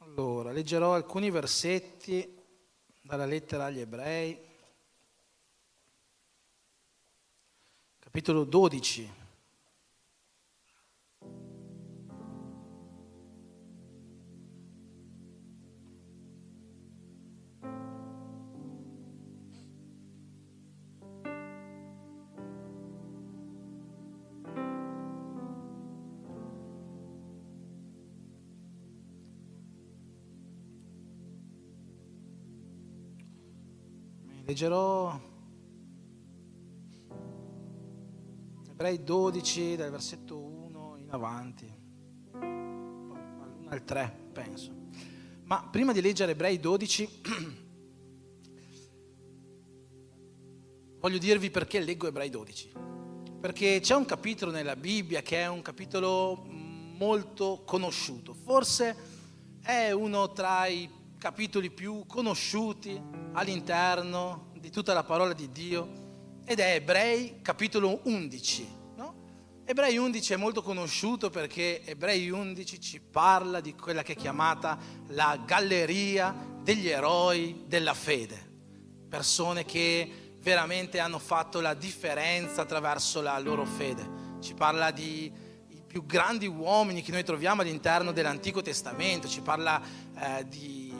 Allora, leggerò alcuni versetti dalla lettera agli Ebrei, capitolo 12. Leggerò Ebrei 12 dal versetto 1 in avanti, al 3 penso. Ma prima di leggere Ebrei 12 voglio dirvi perché leggo Ebrei 12. Perché c'è un capitolo nella Bibbia che è un capitolo molto conosciuto, forse è uno tra i capitoli più conosciuti all'interno di tutta la parola di Dio, ed è Ebrei capitolo 11, no? Ebrei 11 è molto conosciuto perché Ebrei 11 ci parla di quella che è chiamata la galleria degli eroi della fede, persone che veramente hanno fatto la differenza attraverso la loro fede. Ci parla di più grandi uomini che noi troviamo all'interno dell'Antico Testamento, ci parla di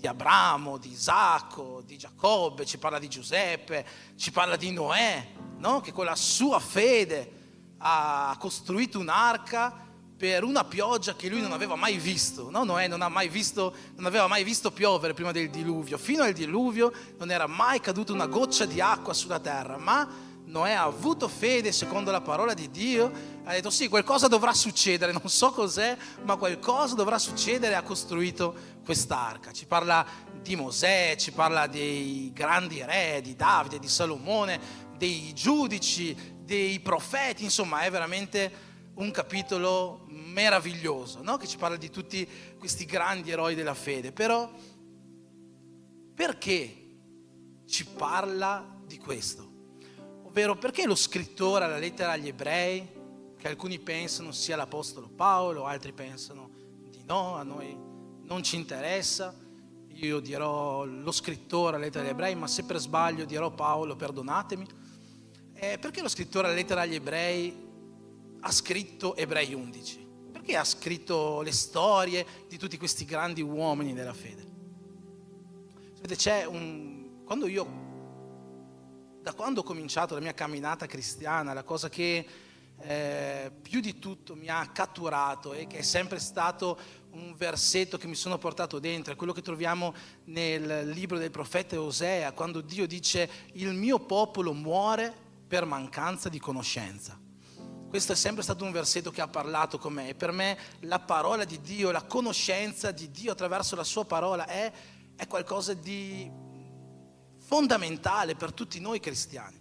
Abramo, di Isacco, di Giacobbe, ci parla di Giuseppe, ci parla di Noè, no? Che con la sua fede ha costruito un'arca per una pioggia che lui non aveva mai visto, no? Noè non aveva mai visto piovere prima del diluvio. Fino al diluvio non era mai caduta una goccia di acqua sulla terra, ma Noè ha avuto fede secondo la parola di Dio, ha detto sì, qualcosa dovrà succedere, non so cos'è, ma qualcosa dovrà succedere, e ha costruito quest'arca. Ci parla di Mosè, ci parla dei grandi re, di Davide, di Salomone, dei giudici, dei profeti, insomma è veramente un capitolo meraviglioso, no? Che ci parla di tutti questi grandi eroi della fede. Però perché ci parla di questo? Ovvero, perché lo scrittore alla lettera agli Ebrei, che alcuni pensano sia l'Apostolo Paolo, altri pensano di no, a noi non ci interessa, io dirò lo scrittore alla lettera agli Ebrei, ma se per sbaglio dirò Paolo, perdonatemi. Perché lo scrittore alla lettera agli Ebrei ha scritto Ebrei 11? Perché ha scritto le storie di tutti questi grandi uomini della fede? Sapete, da quando ho cominciato la mia camminata cristiana, la cosa che più di tutto mi ha catturato e che è sempre stato un versetto che mi sono portato dentro, è quello che troviamo nel libro del profeta Osea, quando Dio dice: il mio popolo muore per mancanza di conoscenza. Questo è sempre stato un versetto che ha parlato con me, e per me la parola di Dio, la conoscenza di Dio attraverso la sua parola è qualcosa di fondamentale per tutti noi cristiani.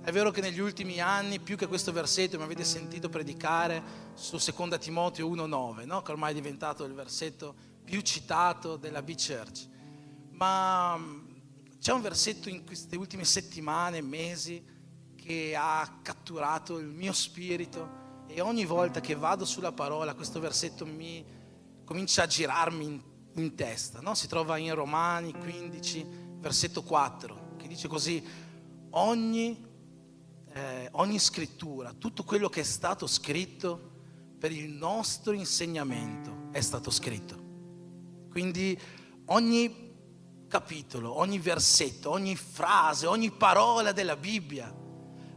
È vero che negli ultimi anni, più che questo versetto, mi avete sentito predicare su 2 Timoteo 1,9, no? Che ormai è diventato il versetto più citato della B-Church. Ma c'è un versetto in queste ultime settimane, mesi, che ha catturato il mio spirito, e ogni volta che vado sulla parola questo versetto mi comincia a girarmi in testa, no? Si trova in Romani 15, versetto 4, che dice così: ogni scrittura, tutto quello che è stato scritto per il nostro insegnamento è stato scritto. Quindi ogni capitolo, ogni versetto, ogni frase, ogni parola della Bibbia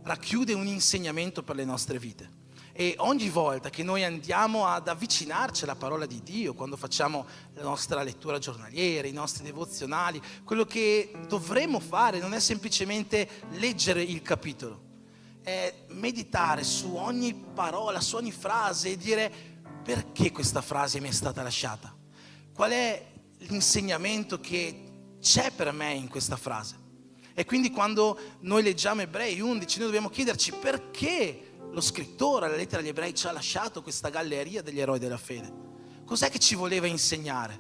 racchiude un insegnamento per le nostre vite. E ogni volta che noi andiamo ad avvicinarci alla parola di Dio, quando facciamo la nostra lettura giornaliera, i nostri devozionali, quello che dovremmo fare non è semplicemente leggere il capitolo, è meditare su ogni parola, su ogni frase e dire: perché questa frase mi è stata lasciata? Qual è l'insegnamento che c'è per me in questa frase? E quindi quando noi leggiamo Ebrei 11, noi dobbiamo chiederci perché lo scrittore alla lettera agli Ebrei ci ha lasciato questa galleria degli eroi della fede. Cos'è che ci voleva insegnare?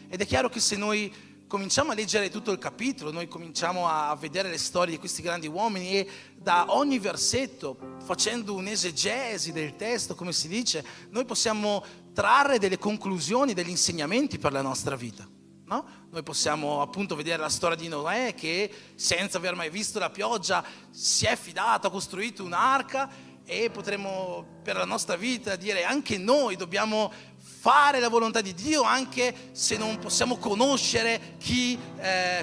Ed è chiaro che se noi cominciamo a leggere tutto il capitolo, noi cominciamo a vedere le storie di questi grandi uomini, e da ogni versetto, facendo un'esegesi del testo, come si dice, noi possiamo trarre delle conclusioni, degli insegnamenti per la nostra vita. No? Noi possiamo appunto vedere la storia di Noè che senza aver mai visto la pioggia si è fidato, ha costruito un'arca, e potremmo per la nostra vita dire anche noi dobbiamo fare la volontà di Dio anche se non possiamo conoscere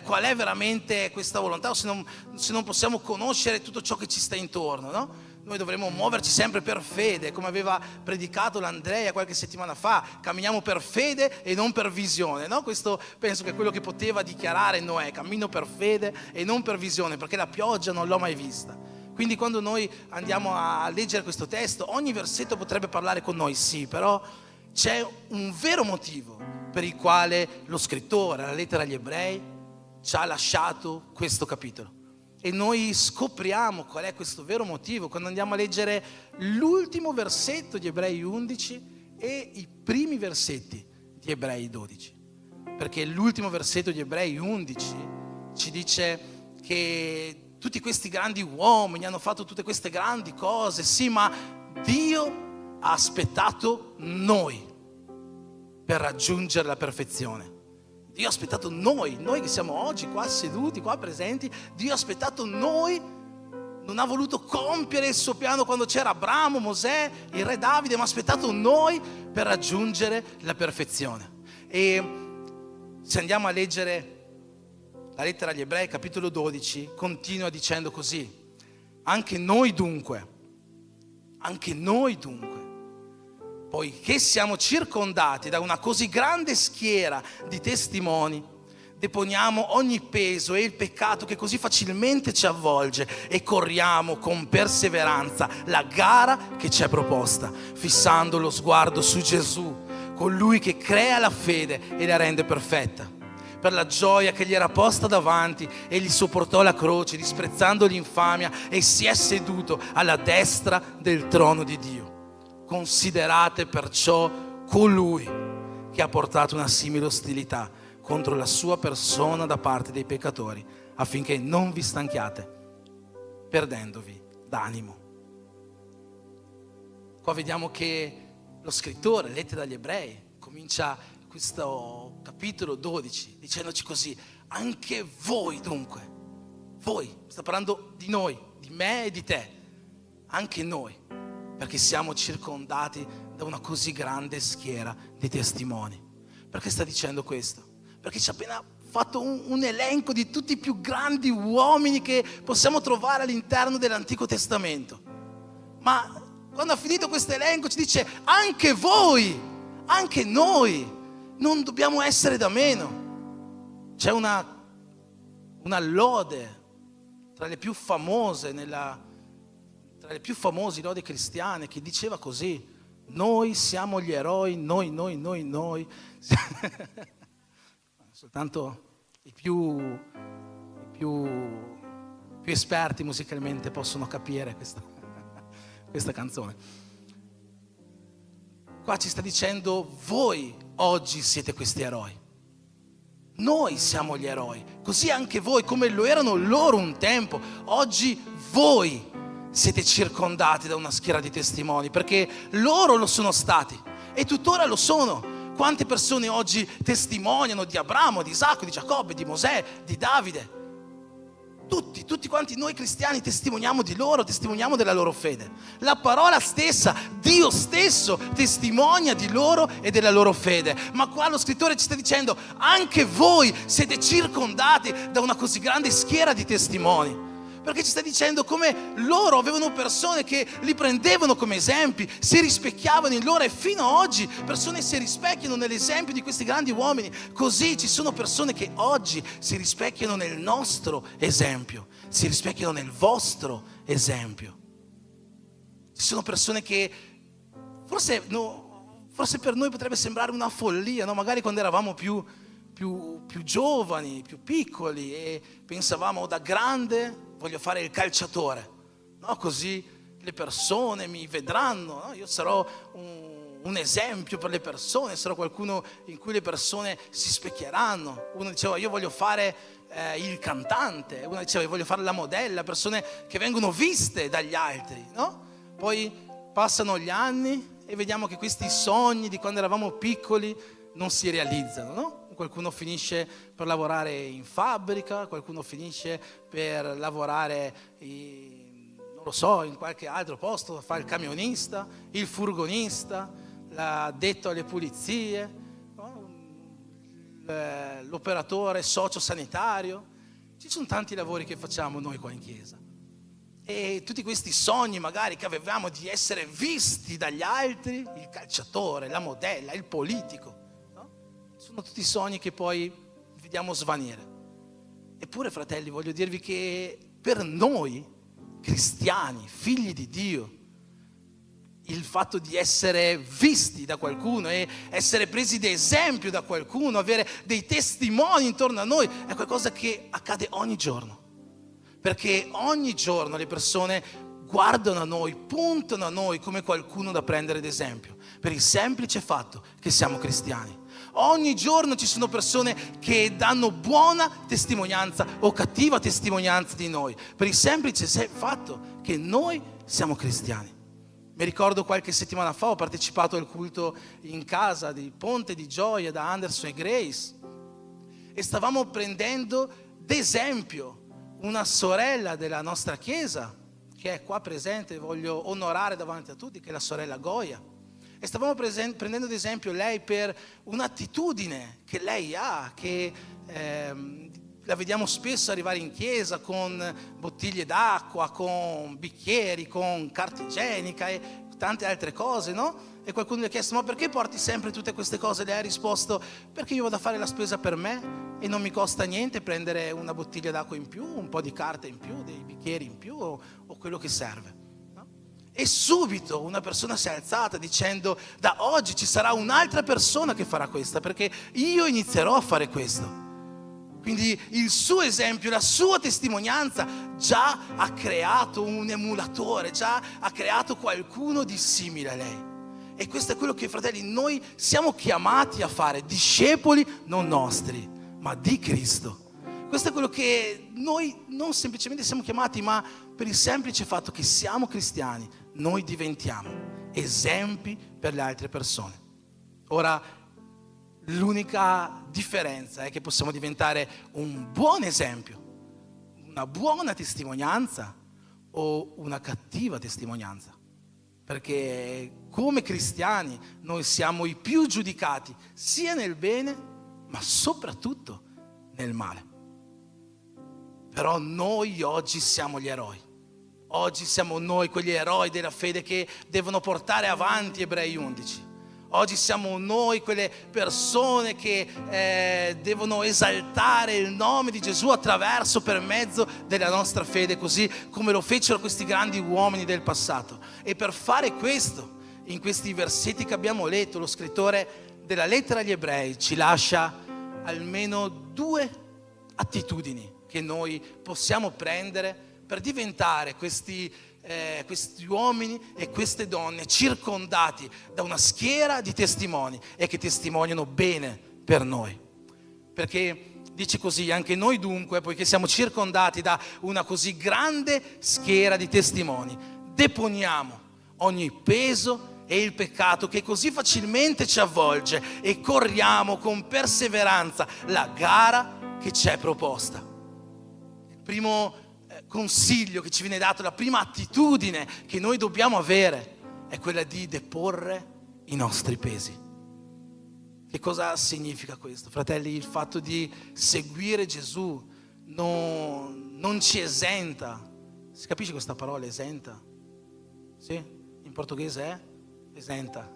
qual è veramente questa volontà, o se non possiamo conoscere tutto ciò che ci sta intorno, no? Noi dovremmo muoverci sempre per fede, come aveva predicato l'Andrea qualche settimana fa. Camminiamo per fede e non per visione, no? Questo penso che è quello che poteva dichiarare Noè: cammino per fede e non per visione, perché la pioggia non l'ho mai vista. Quindi quando noi andiamo a leggere questo testo, ogni versetto potrebbe parlare con noi, sì, però c'è un vero motivo per il quale lo scrittore, la lettera agli Ebrei, ci ha lasciato questo capitolo. E noi scopriamo qual è questo vero motivo quando andiamo a leggere l'ultimo versetto di Ebrei 11 e i primi versetti di Ebrei 12. Perché l'ultimo versetto di Ebrei 11 ci dice che tutti questi grandi uomini hanno fatto tutte queste grandi cose, sì, ma Dio ha aspettato noi per raggiungere la perfezione. Dio ha aspettato noi che siamo oggi qua seduti, qua presenti. Dio ha aspettato noi, non ha voluto compiere il suo piano quando c'era Abramo, Mosè, il re Davide, ma ha aspettato noi per raggiungere la perfezione. E se andiamo a leggere la lettera agli Ebrei, capitolo 12, continua dicendo così: anche noi dunque, poiché siamo circondati da una così grande schiera di testimoni, deponiamo ogni peso e il peccato che così facilmente ci avvolge e corriamo con perseveranza la gara che ci è proposta, fissando lo sguardo su Gesù, colui che crea la fede e la rende perfetta. Per la gioia che gli era posta davanti, egli sopportò la croce, disprezzando l'infamia, e si è seduto alla destra del trono di Dio. Considerate perciò colui che ha portato una simile ostilità contro la sua persona da parte dei peccatori, affinché non vi stanchiate perdendovi d'animo. Qua vediamo che lo scrittore, lettera agli Ebrei, comincia questo capitolo 12 dicendoci così: anche voi dunque, voi, sta parlando di noi, di me e di te, anche noi, perché siamo circondati da una così grande schiera di testimoni. Perché sta dicendo questo? Perché ci ha appena fatto un elenco di tutti i più grandi uomini che possiamo trovare all'interno dell'Antico Testamento. Ma quando ha finito questo elenco ci dice: anche voi, anche noi, non dobbiamo essere da meno. C'è una lode tra le più famose tra le più famose lodi cristiane che diceva così: noi siamo gli eroi, noi. Soltanto i più esperti musicalmente possono capire questa canzone. Qua ci sta dicendo: voi oggi siete questi eroi. Noi siamo gli eroi, così anche voi, come lo erano loro un tempo, oggi voi siete circondati da una schiera di testimoni, perché loro lo sono stati e tuttora lo sono. Quante persone oggi testimoniano di Abramo, di Isacco, di Giacobbe, di Mosè, di Davide? Tutti quanti noi cristiani testimoniamo di loro, testimoniamo della loro fede. La parola stessa, Dio stesso testimonia di loro e della loro fede. Ma qua lo scrittore ci sta dicendo: anche voi siete circondati da una così grande schiera di testimoni. Perché ci sta dicendo come loro avevano persone che li prendevano come esempi, si rispecchiavano in loro, e fino ad oggi persone si rispecchiano nell'esempio di questi grandi uomini. Così ci sono persone che oggi si rispecchiano nel nostro esempio, si rispecchiano nel vostro esempio. Ci sono persone che forse per noi potrebbe sembrare una follia, no? Magari quando eravamo più giovani, più piccoli, e pensavamo: da grande voglio fare il calciatore, no? Così le persone mi vedranno, no? Io sarò un esempio per le persone, sarò qualcuno in cui le persone si specchieranno. Uno diceva: io voglio fare il cantante, uno diceva: io voglio fare la modella, persone che vengono viste dagli altri, no? Poi passano gli anni e vediamo che questi sogni di quando eravamo piccoli non si realizzano, no? Qualcuno finisce per lavorare in fabbrica, qualcuno finisce per lavorare non lo so, in qualche altro posto, fa il camionista, il furgonista, l'addetto alle pulizie, no? L'operatore sociosanitario. Ci sono tanti lavori che facciamo noi qua in chiesa. E tutti questi sogni magari che avevamo di essere visti dagli altri, il calciatore, la modella, il politico, no? Sono tutti sogni che poi vediamo svanire. Eppure, fratelli, voglio dirvi che per noi, cristiani, figli di Dio, il fatto di essere visti da qualcuno e essere presi da esempio da qualcuno, avere dei testimoni intorno a noi, è qualcosa che accade ogni giorno. Perché ogni giorno le persone guardano a noi, puntano a noi come qualcuno da prendere ad esempio, per il semplice fatto che siamo cristiani. Ogni giorno ci sono persone che danno buona testimonianza o cattiva testimonianza di noi, per il semplice fatto che noi siamo cristiani. Mi ricordo qualche settimana fa ho partecipato al culto in casa di Ponte di Gioia da Anderson e Grace e stavamo prendendo d'esempio una sorella della nostra chiesa che è qua presente, voglio onorare davanti a tutti, che è la sorella Goia. E stavamo prendendo ad esempio lei per un'attitudine che lei ha, che la vediamo spesso arrivare in chiesa con bottiglie d'acqua, con bicchieri, con carta igienica e tante altre cose, no? E qualcuno gli ha chiesto: ma perché porti sempre tutte queste cose? Lei ha risposto: perché io vado a fare la spesa per me e non mi costa niente prendere una bottiglia d'acqua in più, un po' di carta in più, dei bicchieri in più o quello che serve, no? E subito una persona si è alzata dicendo: da oggi ci sarà un'altra persona che farà questa, perché io inizierò a fare questo. Quindi il suo esempio, la sua testimonianza già ha creato un emulatore, già ha creato qualcuno di simile a lei. E questo è quello che, fratelli, noi siamo chiamati a fare, discepoli non nostri, ma di Cristo. Questo è quello che noi non semplicemente siamo chiamati, ma per il semplice fatto che siamo cristiani, noi diventiamo esempi per le altre persone. Ora, l'unica differenza è che possiamo diventare un buon esempio, una buona testimonianza o una cattiva testimonianza. Perché come cristiani noi siamo i più giudicati sia nel bene ma soprattutto nel male. Però noi oggi siamo gli eroi. Oggi siamo noi quegli eroi della fede che devono portare avanti Ebrei 11. Oggi siamo noi quelle persone che devono esaltare il nome di Gesù attraverso, per mezzo della nostra fede, così come lo fecero questi grandi uomini del passato. E per fare questo, in questi versetti che abbiamo letto, lo scrittore della lettera agli Ebrei ci lascia almeno 2 attitudini che noi possiamo prendere per diventare questi uomini e queste donne circondati da una schiera di testimoni e che testimoniano bene per noi. Perché dice così: anche noi dunque, poiché siamo circondati da una così grande schiera di testimoni, deponiamo ogni peso e il peccato che così facilmente ci avvolge e corriamo con perseveranza la gara che ci è proposta. Il primo consiglio che ci viene dato, la prima attitudine che noi dobbiamo avere è quella di deporre i nostri pesi. Che cosa significa questo, fratelli? Il fatto di seguire Gesù non ci esenta. Si capisce questa parola, esenta? Sì? In portoghese è esenta.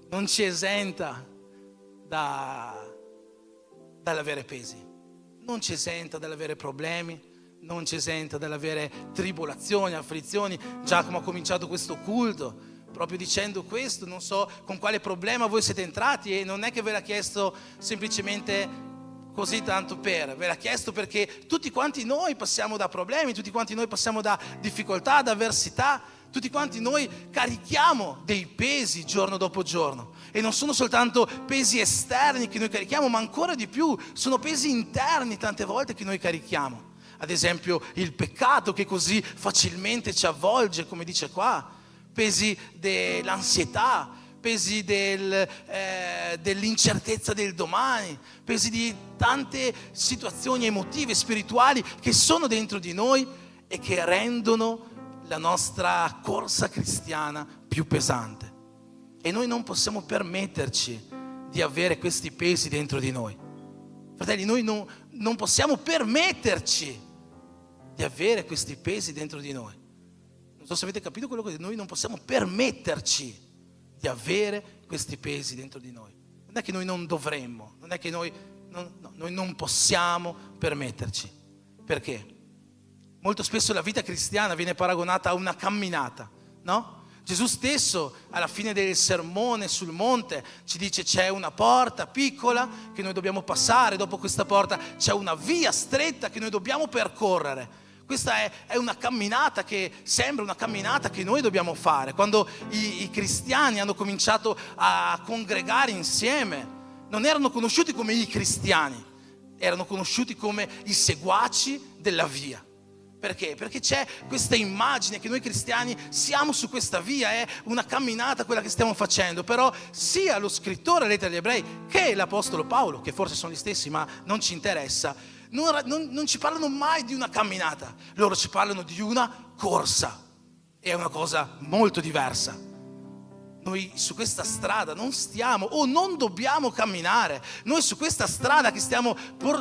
Non ci esenta dall'avere pesi. Non ci esenta dall'avere problemi, non ci esenta dall'avere tribolazioni, afflizioni. Giacomo ha cominciato questo culto proprio dicendo questo. Non so con quale problema voi siete entrati, e non è che ve l'ha chiesto semplicemente così tanto ve l'ha chiesto perché tutti quanti noi passiamo da problemi, tutti quanti noi passiamo da difficoltà, da avversità, tutti quanti noi carichiamo dei pesi giorno dopo giorno. E non sono soltanto pesi esterni che noi carichiamo, ma ancora di più sono pesi interni tante volte che noi carichiamo. Ad esempio il peccato che così facilmente ci avvolge, come dice qua. pesi dell'ansietà, pesi dell'incertezza del domani, pesi di tante situazioni emotive, spirituali che sono dentro di noi e che rendono la nostra corsa cristiana più pesante. E noi non possiamo permetterci di avere questi pesi dentro di noi. Fratelli, noi non possiamo permetterci di avere questi pesi dentro di noi. Non so se avete capito quello che noi non possiamo permetterci di avere questi pesi dentro di noi. Non è che noi non dovremmo, non è che noi non possiamo permetterci. Perché? Molto spesso la vita cristiana viene paragonata a una camminata, no? Gesù stesso alla fine del sermone sul monte ci dice: c'è una porta piccola che noi dobbiamo passare, dopo questa porta c'è una via stretta che noi dobbiamo percorrere. Questa è una camminata che sembra una camminata che noi dobbiamo fare. Quando i cristiani hanno cominciato a congregare insieme, non erano conosciuti come i cristiani, erano conosciuti come i seguaci della via. Perché? Perché c'è questa immagine che noi cristiani siamo su questa via, è una camminata quella che stiamo facendo. Però sia lo scrittore della lettera agli ebrei che l'apostolo Paolo, che forse sono gli stessi ma non ci interessa, non ci parlano mai di una camminata, loro ci parlano di una corsa. È una cosa molto diversa. Noi su questa strada non stiamo o non dobbiamo camminare. Noi su questa strada che stiamo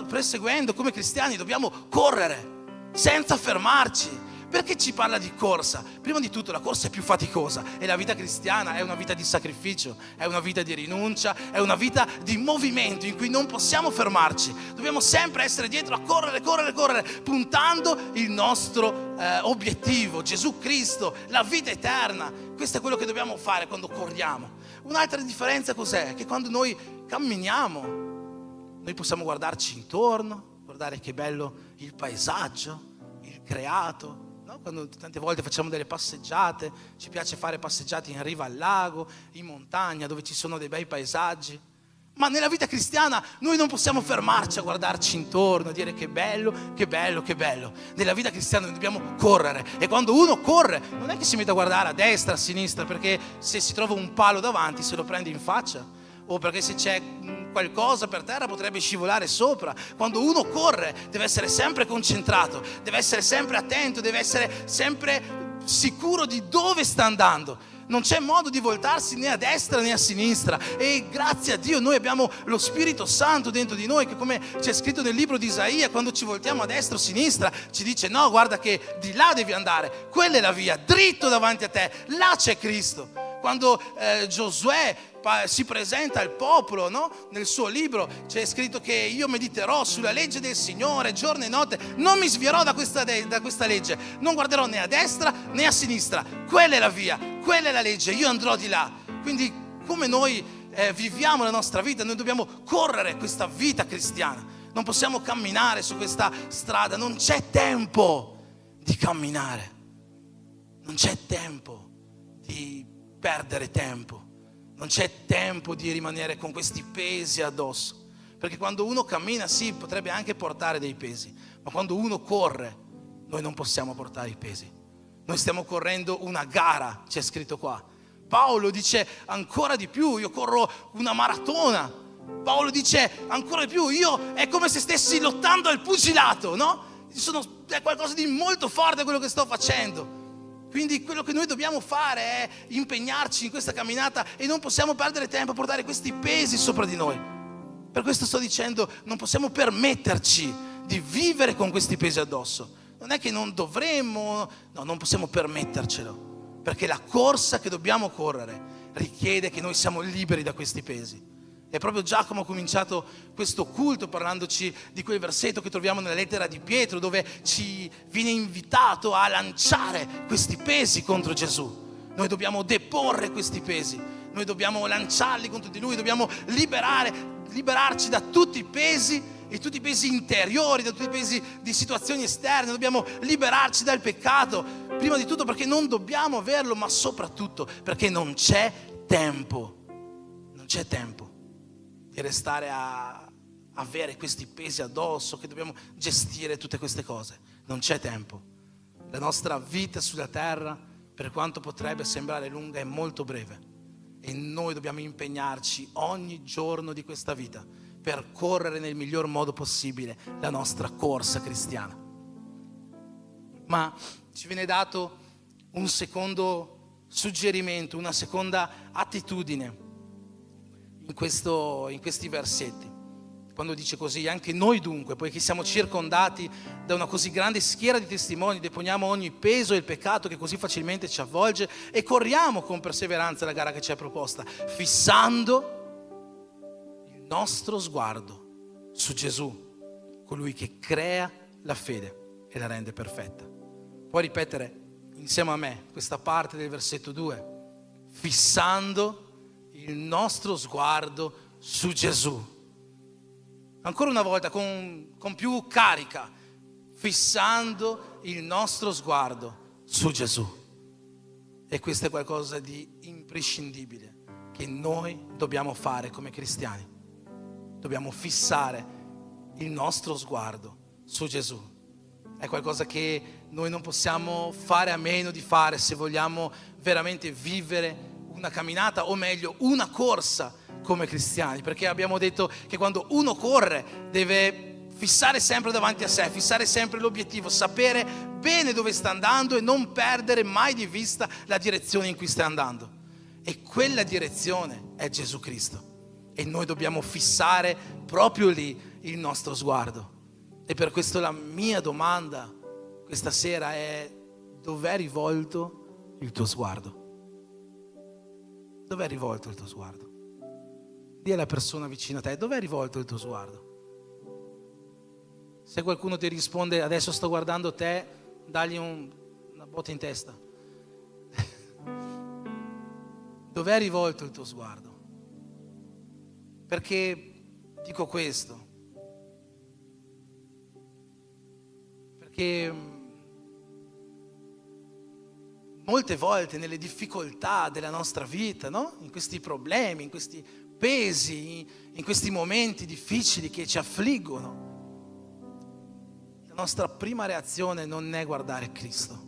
perseguendo come cristiani dobbiamo correre senza fermarci. Perché ci parla di corsa? Prima di tutto la corsa è più faticosa e la vita cristiana è una vita di sacrificio, è una vita di rinuncia, è una vita di movimento in cui non possiamo fermarci. Dobbiamo sempre essere dietro a correre, puntando il nostro obiettivo, Gesù Cristo, la vita eterna. Questo è quello che dobbiamo fare quando corriamo. Un'altra differenza cos'è? Che quando noi camminiamo, noi possiamo guardarci intorno, guardare che bello il paesaggio, il creato. No? Quando tante volte facciamo delle passeggiate, ci piace fare passeggiate in riva al lago, in montagna, dove ci sono dei bei paesaggi. Ma nella vita cristiana noi non possiamo fermarci a guardarci intorno, a dire che bello, che bello, che bello. Nella vita cristiana noi dobbiamo correre. E quando uno corre non è che si mette a guardare a destra, a sinistra, perché se si trova un palo davanti se lo prende in faccia, o perché se c'è qualcosa per terra potrebbe scivolare sopra. Quando uno corre deve essere sempre concentrato, deve essere sempre attento, deve essere sempre sicuro di dove sta andando. Non c'è modo di voltarsi né a destra né a sinistra. E grazie a Dio noi abbiamo lo Spirito Santo dentro di noi, che, come c'è scritto nel libro di Isaia, quando ci voltiamo a destra o a sinistra ci dice: no, guarda che di là devi andare, quella è la via, dritto davanti a te, là c'è Cristo. Quando Giosuè si presenta al popolo, no? Nel suo libro c'è scritto che io mediterò sulla legge del Signore giorno e notte, non mi svierò da questa legge, non guarderò né a destra né a sinistra. Quella è la via, quella è la legge, io andrò di là. Quindi come noi viviamo la nostra vita, noi dobbiamo correre questa vita cristiana. Non possiamo camminare su questa strada, non c'è tempo di camminare, non c'è tempo di perdere tempo, non c'è tempo di rimanere con questi pesi addosso, perché quando uno cammina sì, potrebbe anche portare dei pesi, ma quando uno corre noi non possiamo portare i pesi. Noi stiamo correndo una gara, c'è scritto qua. Paolo dice ancora di più, io corro una maratona. Paolo dice ancora di più, io è come se stessi lottando al pugilato, no? È qualcosa di molto forte quello che sto facendo. Quindi quello che noi dobbiamo fare è impegnarci in questa camminata e non possiamo perdere tempo a portare questi pesi sopra di noi. Per questo sto dicendo, non possiamo permetterci di vivere con questi pesi addosso. Non è che non dovremmo, no, non possiamo permettercelo, perché la corsa che dobbiamo correre richiede che noi siamo liberi da questi pesi. E proprio Giacomo ha cominciato questo culto parlandoci di quel versetto che troviamo nella lettera di Pietro, dove ci viene invitato a lanciare questi pesi contro Gesù. Noi dobbiamo deporre questi pesi, noi dobbiamo lanciarli contro di Lui, dobbiamo liberarci da tutti i pesi, e tutti i pesi interiori, da tutti i pesi di situazioni esterne. Dobbiamo liberarci dal peccato, prima di tutto perché non dobbiamo averlo, ma soprattutto perché non c'è tempo di restare a avere questi pesi addosso, che dobbiamo gestire tutte queste cose. Non c'è tempo. La nostra vita sulla terra per quanto potrebbe sembrare lunga, è molto breve. E noi dobbiamo impegnarci ogni giorno di questa vita per correre nel miglior modo possibile la nostra corsa cristiana. Ma ci viene dato un secondo suggerimento, una seconda attitudine in questi versetti. Quando dice così: anche noi dunque, poiché siamo circondati da una così grande schiera di testimoni, deponiamo ogni peso e il peccato che così facilmente ci avvolge e corriamo con perseveranza la gara che ci è proposta, fissando il nostro sguardo su Gesù, colui che crea la fede e la rende perfetta. Puoi ripetere insieme a me questa parte del versetto 2: fissando il nostro sguardo su Gesù. Ancora una volta, con più carica, fissando il nostro sguardo su Gesù. E questo è qualcosa di imprescindibile che noi dobbiamo fare come cristiani. Dobbiamo fissare il nostro sguardo su Gesù. È qualcosa che noi non possiamo fare a meno di fare se vogliamo veramente vivere una camminata, o meglio, una corsa come cristiani, perché abbiamo detto che quando uno corre deve fissare sempre davanti a sé, fissare sempre l'obiettivo, sapere bene dove sta andando e non perdere mai di vista la direzione in cui sta andando. E quella direzione è Gesù Cristo. E noi dobbiamo fissare proprio lì il nostro sguardo. E per questo la mia domanda questa sera è: dov'è rivolto il tuo sguardo? Dov'è rivolto il tuo sguardo? Dì alla persona vicino a te: dov'è rivolto il tuo sguardo? Se qualcuno ti risponde: adesso sto guardando te, dagli una botta in testa. Dov'è rivolto il tuo sguardo? Perché dico questo? Perché molte volte nelle difficoltà della nostra vita, no? In questi problemi, in questi pesi, in questi momenti difficili che ci affliggono, la nostra prima reazione non è guardare Cristo.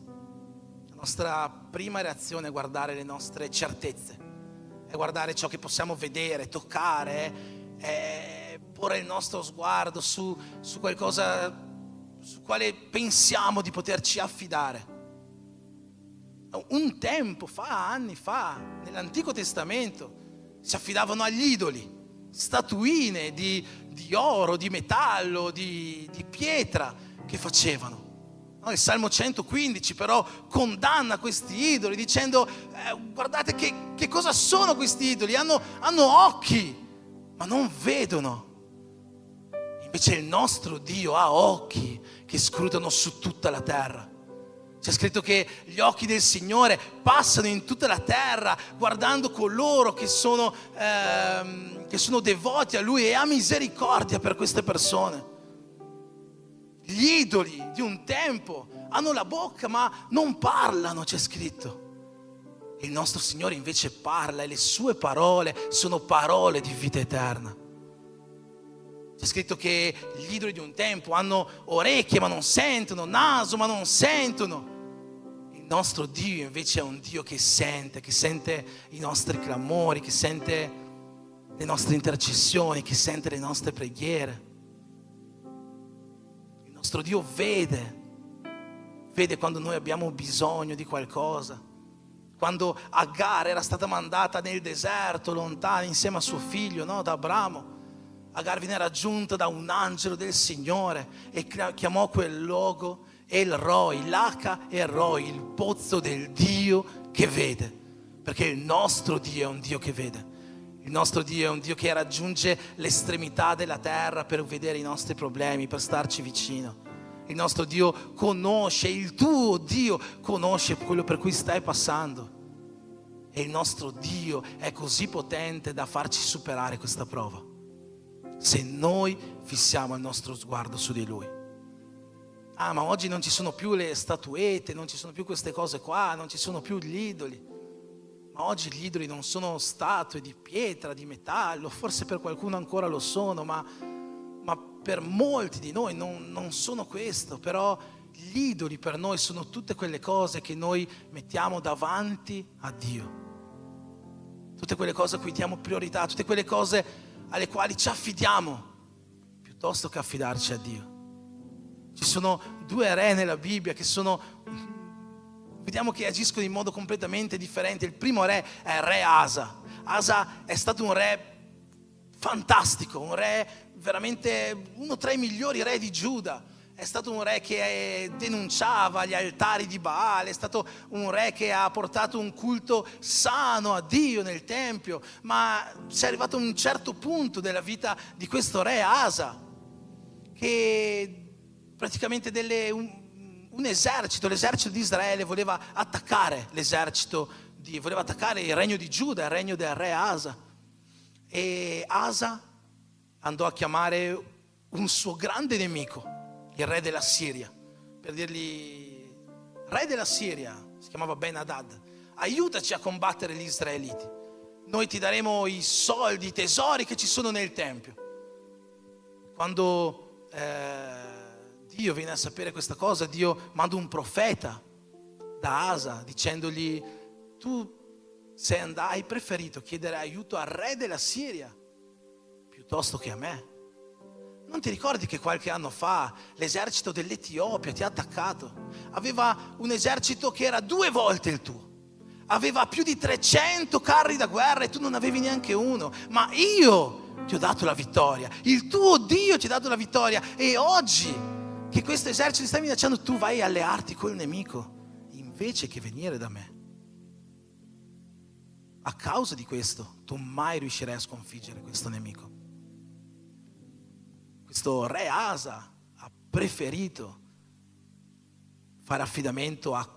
La nostra prima reazione è guardare le nostre certezze, è guardare ciò che possiamo vedere, toccare, è porre il nostro sguardo su qualcosa su quale pensiamo di poterci affidare. Un tempo fa, anni fa, nell'Antico Testamento si affidavano agli idoli, statuine di oro, di metallo, di pietra che facevano. Il Salmo 115 però condanna questi idoli dicendo: guardate che cosa sono questi idoli, hanno occhi ma non vedono. Invece il nostro Dio ha occhi che scrutano su tutta la terra. C'è scritto che gli occhi del Signore passano in tutta la terra guardando coloro che sono devoti a Lui, e ha misericordia per queste persone. Gli idoli di un tempo hanno la bocca ma non parlano, c'è scritto. Il nostro Signore invece parla, e le sue parole sono parole di vita eterna. C'è scritto che gli idoli di un tempo hanno orecchie ma non sentono, naso ma non sentono. Il nostro Dio invece è un Dio che sente i nostri clamori, che sente le nostre intercessioni, che sente le nostre preghiere. Il nostro Dio vede quando noi abbiamo bisogno di qualcosa. Quando Agar era stata mandata nel deserto, lontana, insieme a suo figlio, no? Da Abramo, Agar viene raggiunta da un angelo del Signore e chiamò quel luogo El Roi, l'H El Roi, il pozzo del Dio che vede. Perché il nostro Dio è un Dio che vede. Il nostro Dio è un Dio che raggiunge l'estremità della terra per vedere i nostri problemi, per starci vicino. Il nostro Dio conosce, il tuo Dio conosce quello per cui stai passando. E il nostro Dio è così potente da farci superare questa prova, se noi fissiamo il nostro sguardo su di Lui. Ma oggi non ci sono più le statuette, non ci sono più queste cose qua, non ci sono più gli idoli. Ma oggi gli idoli non sono statue di pietra, di metallo, forse per qualcuno ancora lo sono, ma per molti di noi non sono questo. Però Gli idoli per noi sono tutte quelle cose che noi mettiamo davanti a Dio. Tutte quelle cose a cui diamo priorità, tutte quelle cose alle quali ci affidiamo, piuttosto che affidarci a Dio. Ci sono due re nella Bibbia che vediamo che agiscono in modo completamente differente. Il primo re è il re Asa. Asa è stato un re fantastico, un re veramente uno tra i migliori re di Giuda. È stato un re che denunciava gli altari di Baale, è stato un re che ha portato un culto sano a Dio nel Tempio, ma si è arrivato a un certo punto della vita di questo re Asa, che praticamente un esercito, l'esercito di Israele voleva attaccare voleva attaccare il regno di Giuda, il regno del re Asa. E Asa andò a chiamare un suo grande nemico, il re della Siria, per dirgli: re della Siria, si chiamava Ben-Hadad, aiutaci a combattere gli israeliti, noi ti daremo i soldi, i tesori che ci sono nel Tempio. Quando Dio viene a sapere questa cosa, Dio manda un profeta da Asa dicendogli: tu hai preferito chiedere aiuto al re della Siria piuttosto che a me. Non ti ricordi che qualche anno fa l'esercito dell'Etiopia ti ha attaccato? Aveva un esercito che era 2 volte il tuo. Aveva più di 300 carri da guerra e tu non avevi neanche uno. Ma io ti ho dato la vittoria. Il tuo Dio ti ha dato la vittoria. E oggi che questo esercito ti sta minacciando, tu vai a allearti col nemico invece che venire da me. A causa di questo tu mai riuscirai a sconfiggere questo nemico. Questo re Asa ha preferito fare affidamento a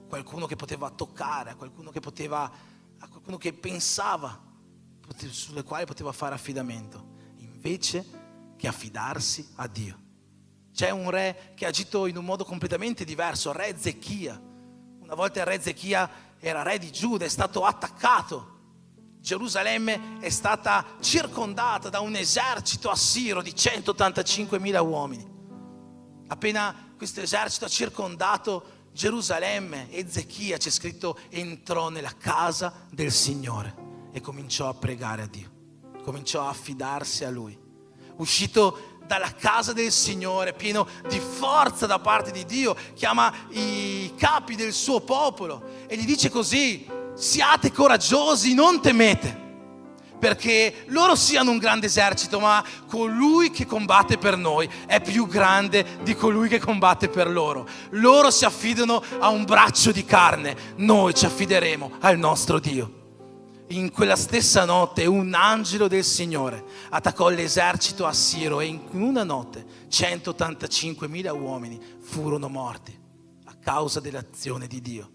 qualcuno che poteva toccare, a qualcuno che pensava, sulle quali poteva fare affidamento, invece che affidarsi a Dio. C'è un re che ha agito in un modo completamente diverso, il re Ezechia. Una volta il re Ezechia era re di Giuda, è stato attaccato. Gerusalemme è stata circondata da un esercito assiro di 185.000 uomini. Appena questo esercito ha circondato Gerusalemme, Ezechia, c'è scritto, entrò nella casa del Signore e cominciò a pregare a Dio, cominciò a affidarsi a Lui. Uscito dalla casa del Signore, pieno di forza da parte di Dio, chiama i capi del suo popolo e gli dice così: siate coraggiosi, non temete, perché loro siano un grande esercito, ma colui che combatte per noi è più grande di colui che combatte per loro. Loro si affidano a un braccio di carne, noi ci affideremo al nostro Dio. In quella stessa notte un angelo del Signore attaccò l'esercito assiro e in una notte 185.000 uomini furono morti a causa dell'azione di Dio.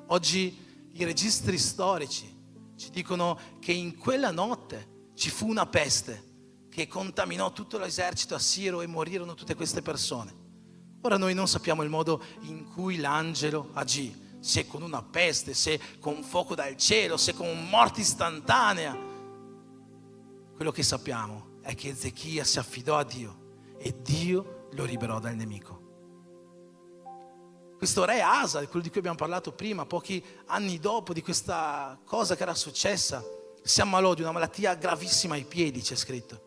Oggi i registri storici ci dicono che in quella notte ci fu una peste che contaminò tutto l'esercito assiro e morirono tutte queste persone. Ora noi non sappiamo il modo in cui l'angelo agì, se con una peste, se con fuoco dal cielo, se con morte istantanea. Quello che sappiamo è che Ezechia si affidò a Dio e Dio lo liberò dal nemico. Questo re Asa, quello di cui abbiamo parlato prima, pochi anni dopo di questa cosa che era successa, si ammalò di una malattia gravissima ai piedi, c'è scritto.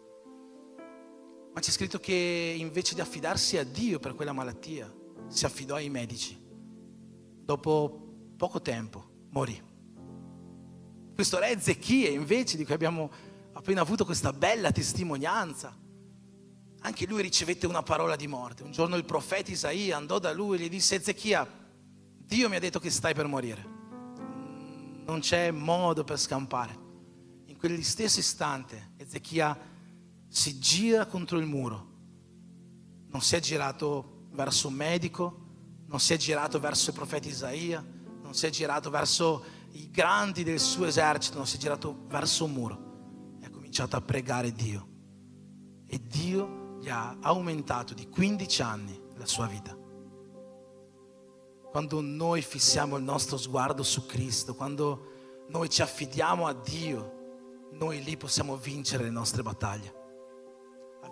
Ma c'è scritto che invece di affidarsi a Dio per quella malattia, si affidò ai medici. Dopo poco tempo morì. Questo re Ezechia, invece, di cui abbiamo appena avuto questa bella testimonianza, anche lui ricevette una parola di morte. Un giorno il profeta Isaia andò da lui e gli disse: Ezechia, Dio mi ha detto che stai per morire, non c'è modo per scampare. In quegli stessi istante Ezechia si gira contro il muro, non si è girato verso un medico, non si è girato verso il profeta Isaia, non si è girato verso i grandi del suo esercito, non si è girato verso un muro e ha cominciato a pregare Dio. E Dio gli ha aumentato di 15 anni la sua vita. Quando noi fissiamo il nostro sguardo su Cristo, quando noi ci affidiamo a Dio, noi lì possiamo vincere le nostre battaglie.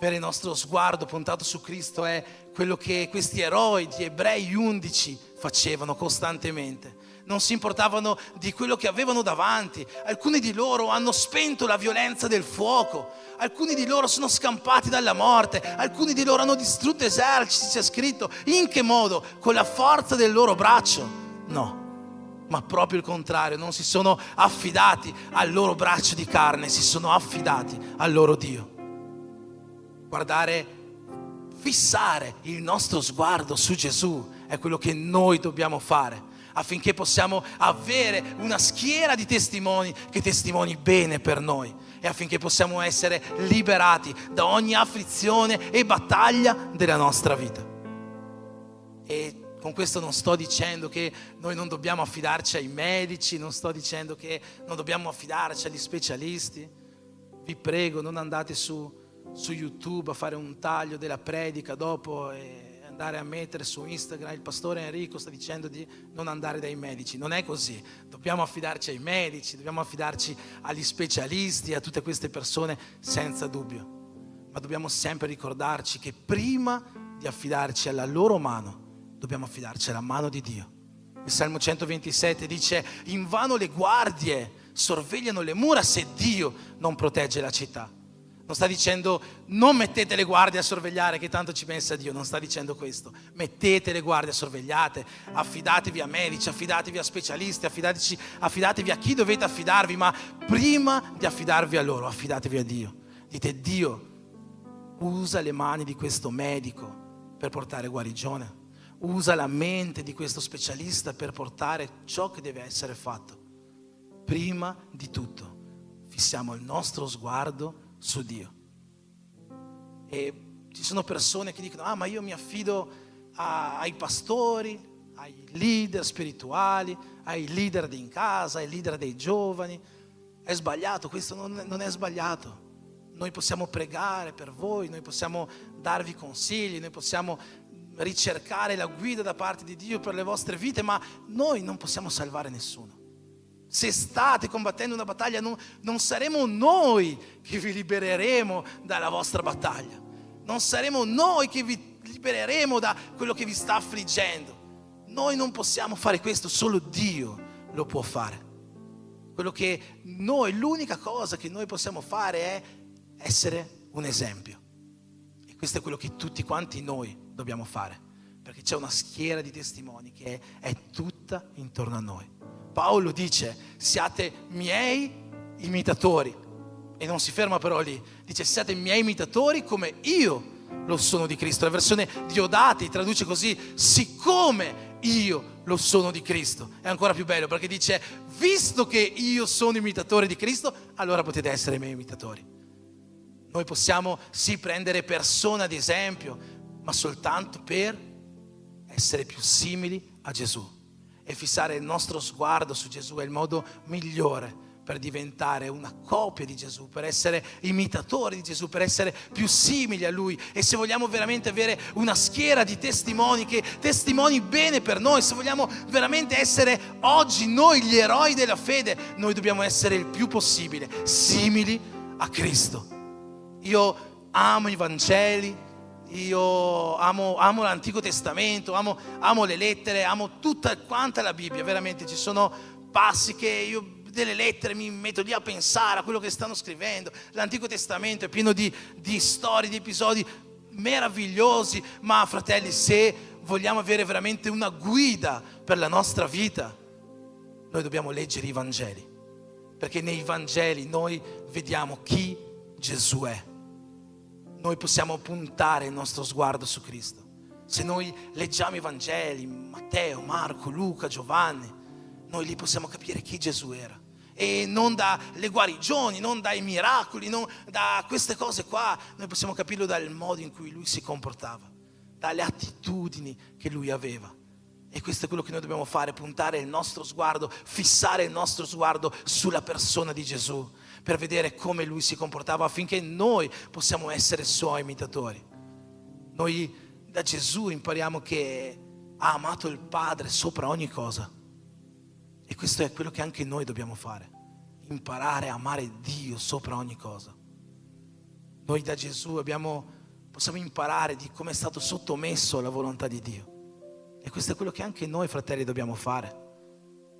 Avere il nostro sguardo puntato su Cristo è quello che questi eroi di Ebrei 11 facevano costantemente. Non si importavano di quello che avevano davanti. Alcuni di loro hanno spento la violenza del fuoco. Alcuni di loro sono scampati dalla morte. Alcuni di loro hanno distrutto eserciti, c'è scritto. In che modo? Con la forza del loro braccio? No, ma proprio il contrario. Non si sono affidati al loro braccio di carne, si sono affidati al loro Dio. Fissare il nostro sguardo su Gesù è quello che noi dobbiamo fare, affinché possiamo avere una schiera di testimoni che testimoni bene per noi e affinché possiamo essere liberati da ogni afflizione e battaglia della nostra vita. E con questo non sto dicendo che noi non dobbiamo affidarci ai medici, non sto dicendo che non dobbiamo affidarci agli specialisti. Vi prego, non andate su YouTube a fare un taglio della predica dopo e andare a mettere su Instagram il pastore Enrico sta dicendo di non andare dai medici. Non è così. Dobbiamo affidarci ai medici, dobbiamo affidarci agli specialisti, a tutte queste persone senza dubbio. Ma dobbiamo sempre ricordarci che prima di affidarci alla loro mano dobbiamo affidarci alla mano di Dio. Il Salmo 127 dice: invano le guardie sorvegliano le mura se Dio non protegge la città. Non sta dicendo non mettete le guardie a sorvegliare che tanto ci pensa Dio, non sta dicendo questo. Mettete le guardie, sorvegliate, affidatevi a medici, affidatevi a specialisti, affidatevi a chi dovete affidarvi, ma prima di affidarvi a loro, affidatevi a Dio. Dite: Dio, usa le mani di questo medico per portare guarigione, usa la mente di questo specialista per portare ciò che deve essere fatto. Prima di tutto, fissiamo il nostro sguardo su Dio. E ci sono persone che dicono: ma io mi affido ai pastori, ai leader spirituali, ai leader in casa, ai leader dei giovani. È sbagliato, questo non è sbagliato. Noi possiamo pregare per voi, noi possiamo darvi consigli, noi possiamo ricercare la guida da parte di Dio per le vostre vite, ma noi non possiamo salvare nessuno. Se state combattendo una battaglia, non saremo noi che vi libereremo dalla vostra battaglia. Non saremo noi che vi libereremo da quello che vi sta affliggendo. Noi non possiamo fare questo, solo Dio lo può fare. L'unica cosa che noi possiamo fare è essere un esempio. E questo è quello che tutti quanti noi dobbiamo fare, perché c'è una schiera di testimoni che è tutta intorno a noi. Paolo dice: siate miei imitatori, e non si ferma però lì, dice: siate miei imitatori come io lo sono di Cristo. La versione Diodati traduce così: siccome io lo sono di Cristo. È ancora più bello perché dice: visto che io sono imitatore di Cristo, allora potete essere i miei imitatori. Noi possiamo sì prendere persone ad esempio, ma soltanto per essere più simili a Gesù. E fissare il nostro sguardo su Gesù è il modo migliore per diventare una copia di Gesù, per essere imitatori di Gesù, per essere più simili a Lui. E se vogliamo veramente avere una schiera di testimoni che testimoni bene per noi, se vogliamo veramente essere oggi noi gli eroi della fede, noi dobbiamo essere il più possibile simili a Cristo. Io amo i Vangeli, io amo l'Antico Testamento, amo le lettere, amo tutta quanta la Bibbia. Veramente ci sono passi che io delle lettere mi metto lì a pensare a quello che stanno scrivendo. L'Antico Testamento è pieno di storie, di episodi meravigliosi. Ma fratelli, se vogliamo avere veramente una guida per la nostra vita, noi dobbiamo leggere i Vangeli, perché nei Vangeli noi vediamo chi Gesù è. Noi possiamo puntare il nostro sguardo su Cristo. Se noi leggiamo i Vangeli, Matteo, Marco, Luca, Giovanni, noi lì possiamo capire chi Gesù era. E non dalle guarigioni, non dai miracoli, non da queste cose qua. Noi possiamo capirlo dal modo in cui Lui si comportava, dalle attitudini che Lui aveva. E questo è quello che noi dobbiamo fare: puntare il nostro sguardo, fissare il nostro sguardo sulla persona di Gesù, per vedere come Lui si comportava, affinché noi possiamo essere Suoi imitatori. Noi da Gesù impariamo che ha amato il Padre sopra ogni cosa. E questo è quello che anche noi dobbiamo fare: imparare a amare Dio sopra ogni cosa. Noi da Gesù abbiamo possiamo imparare di come è stato sottomesso alla volontà di Dio. E questo è quello che anche noi, fratelli, dobbiamo fare.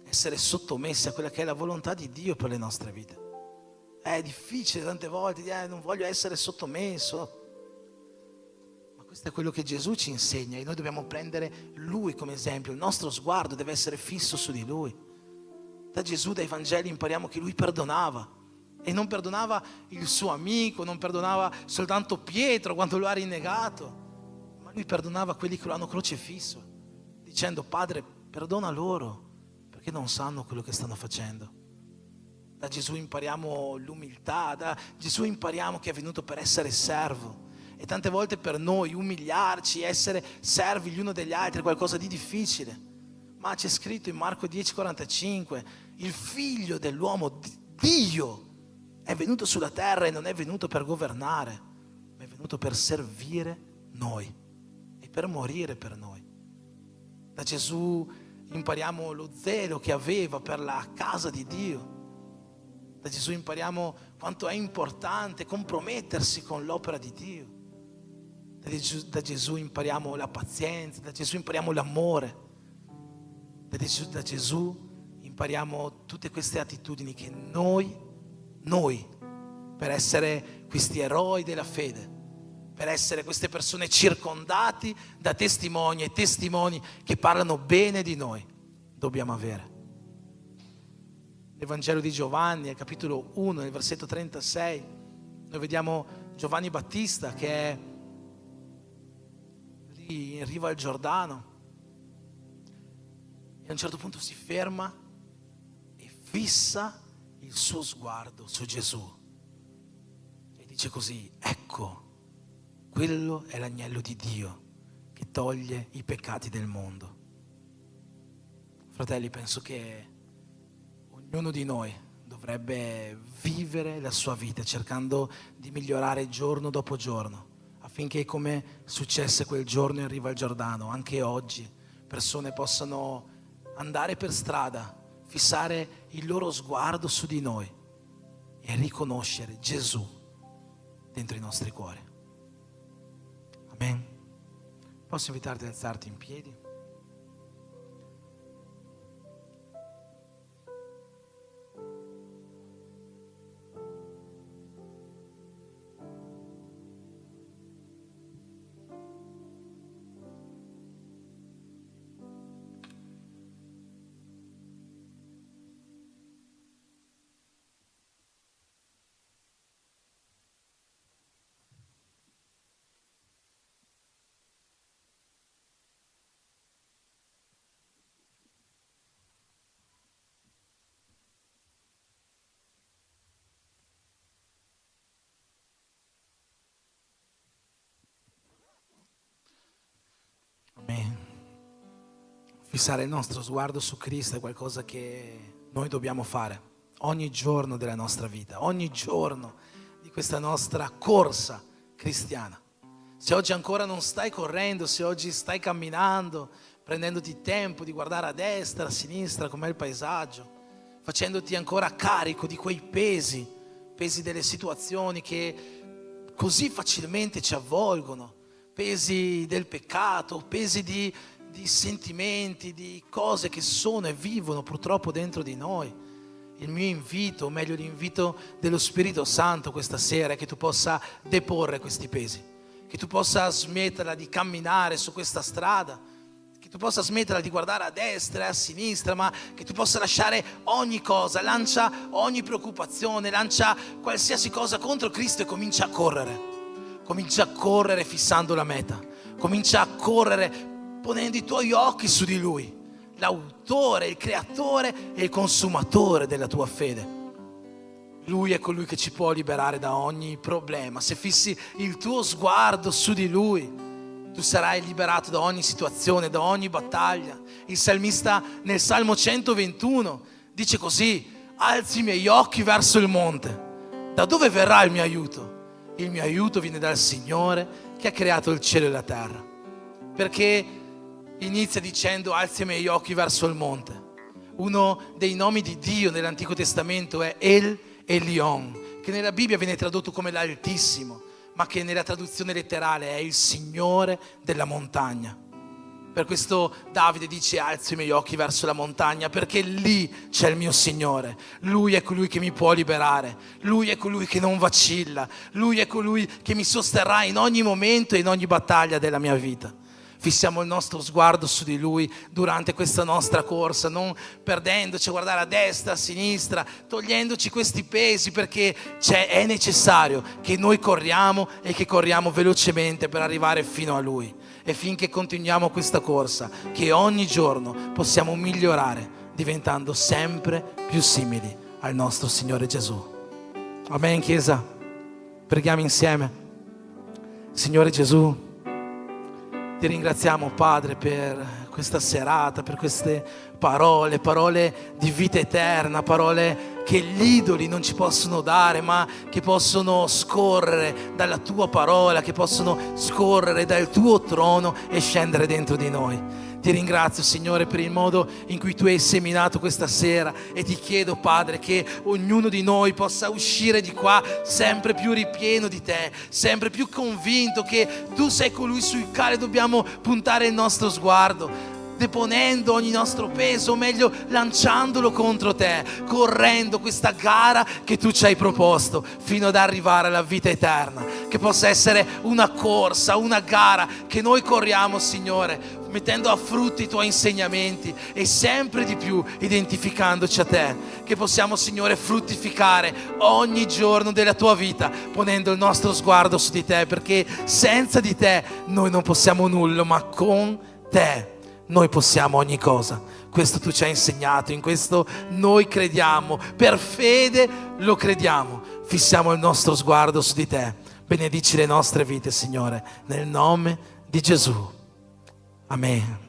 Essere sottomessi a quella che è la volontà di Dio per le nostre vite. È difficile tante volte dire non voglio essere sottomesso. Ma questo è quello che Gesù ci insegna e noi dobbiamo prendere Lui come esempio. Il nostro sguardo deve essere fisso su di Lui. Da Gesù, dai Vangeli impariamo che Lui perdonava. E non perdonava il suo amico, non perdonava soltanto Pietro quando lo ha rinnegato, ma Lui perdonava quelli che lo hanno crocifisso, dicendo: Padre, perdona loro, perché non sanno quello che stanno facendo. Da Gesù impariamo l'umiltà, da Gesù impariamo che è venuto per essere servo. E tante volte per noi umiliarci, essere servi gli uno degli altri è qualcosa di difficile. Ma c'è scritto in Marco 10,45, il figlio dell'uomo, Dio, è venuto sulla terra e non è venuto per governare, ma è venuto per servire noi e per morire per noi. Da Gesù impariamo lo zelo che aveva per la casa di Dio. Da Gesù impariamo quanto è importante compromettersi con l'opera di Dio. Da Gesù impariamo la pazienza, da Gesù impariamo l'amore. Da Gesù impariamo tutte queste attitudini che noi, per essere questi eroi della fede, per essere queste persone circondati da testimoni e testimoni che parlano bene di noi, dobbiamo avere. Nel Vangelo di Giovanni, al capitolo 1, nel versetto 36, noi vediamo Giovanni Battista che è lì in riva al Giordano e a un certo punto si ferma e fissa il suo sguardo su Gesù e dice così: ecco, quello è l'agnello di Dio che toglie i peccati del mondo. Fratelli, penso che ognuno di noi dovrebbe vivere la sua vita cercando di migliorare giorno dopo giorno, affinché, come successe quel giorno in riva al Giordano, anche oggi persone possano andare per strada, fissare il loro sguardo su di noi e riconoscere Gesù dentro i nostri cuori. Amen. Posso invitarti ad alzarti in piedi? Fissare il nostro sguardo su Cristo è qualcosa che noi dobbiamo fare ogni giorno della nostra vita, ogni giorno di questa nostra corsa cristiana. Se oggi ancora non stai correndo, se oggi stai camminando, prendendoti tempo di guardare a destra, a sinistra com'è il paesaggio, facendoti ancora carico di quei pesi delle situazioni che così facilmente ci avvolgono, pesi del peccato, pesi di sentimenti, di cose che sono e vivono purtroppo dentro di noi. Il mio invito, o meglio l'invito dello Spirito Santo questa sera, è che tu possa deporre questi pesi, che tu possa smetterla di camminare su questa strada, che tu possa smetterla di guardare a destra e a sinistra, ma che tu possa lasciare ogni cosa, lancia ogni preoccupazione, lancia qualsiasi cosa contro Cristo e comincia a correre fissando la meta, comincia a correre ponendo i tuoi occhi su di Lui, l'autore, il creatore e il consumatore della tua fede. Lui è colui che ci può liberare da ogni problema. Se fissi il tuo sguardo su di Lui, tu sarai liberato da ogni situazione, da ogni battaglia. Il salmista nel Salmo 121 dice così: alzi i miei occhi verso il monte. Da dove verrà il mio aiuto? Il mio aiuto viene dal Signore che ha creato il cielo e la terra. Perché inizia dicendo alzi i miei occhi verso il monte? Uno dei nomi di Dio nell'Antico Testamento è El Elyon, che nella Bibbia viene tradotto come l'Altissimo, ma che nella traduzione letterale è il Signore della montagna. Per questo Davide dice: alzo i miei occhi verso la montagna, perché lì c'è il mio Signore. Lui è colui che mi può liberare, Lui è colui che non vacilla, Lui è colui che mi sosterrà in ogni momento e in ogni battaglia della mia vita. Fissiamo il nostro sguardo su di Lui durante questa nostra corsa, non perdendoci a guardare a destra, a sinistra, togliendoci questi pesi, perché è necessario che noi corriamo e che corriamo velocemente per arrivare fino a Lui. E finché continuiamo questa corsa, che ogni giorno possiamo migliorare, diventando sempre più simili al nostro Signore Gesù. Amen, Chiesa? Preghiamo insieme. Signore Gesù, ti ringraziamo, Padre, per questa serata, per queste parole di vita eterna, parole che gli idoli non ci possono dare, ma che possono scorrere dalla tua parola, che possono scorrere dal tuo trono e scendere dentro di noi. Ti ringrazio, Signore, per il modo in cui Tu hai seminato questa sera, e ti chiedo, Padre, che ognuno di noi possa uscire di qua sempre più ripieno di Te, sempre più convinto che Tu sei colui sul quale dobbiamo puntare il nostro sguardo, deponendo ogni nostro peso, o meglio lanciandolo contro Te, correndo questa gara che Tu ci hai proposto fino ad arrivare alla vita eterna. Che possa essere una corsa, una gara che noi corriamo, Signore, mettendo a frutto i Tuoi insegnamenti e sempre di più identificandoci a Te. Che possiamo, Signore, fruttificare ogni giorno della Tua vita, ponendo il nostro sguardo su di Te, perché senza di Te noi non possiamo nulla, ma con Te noi possiamo ogni cosa. Questo Tu ci hai insegnato, in questo noi crediamo, per fede lo crediamo. Fissiamo il nostro sguardo su di Te. Benedici le nostre vite, Signore, nel nome di Gesù. Amen.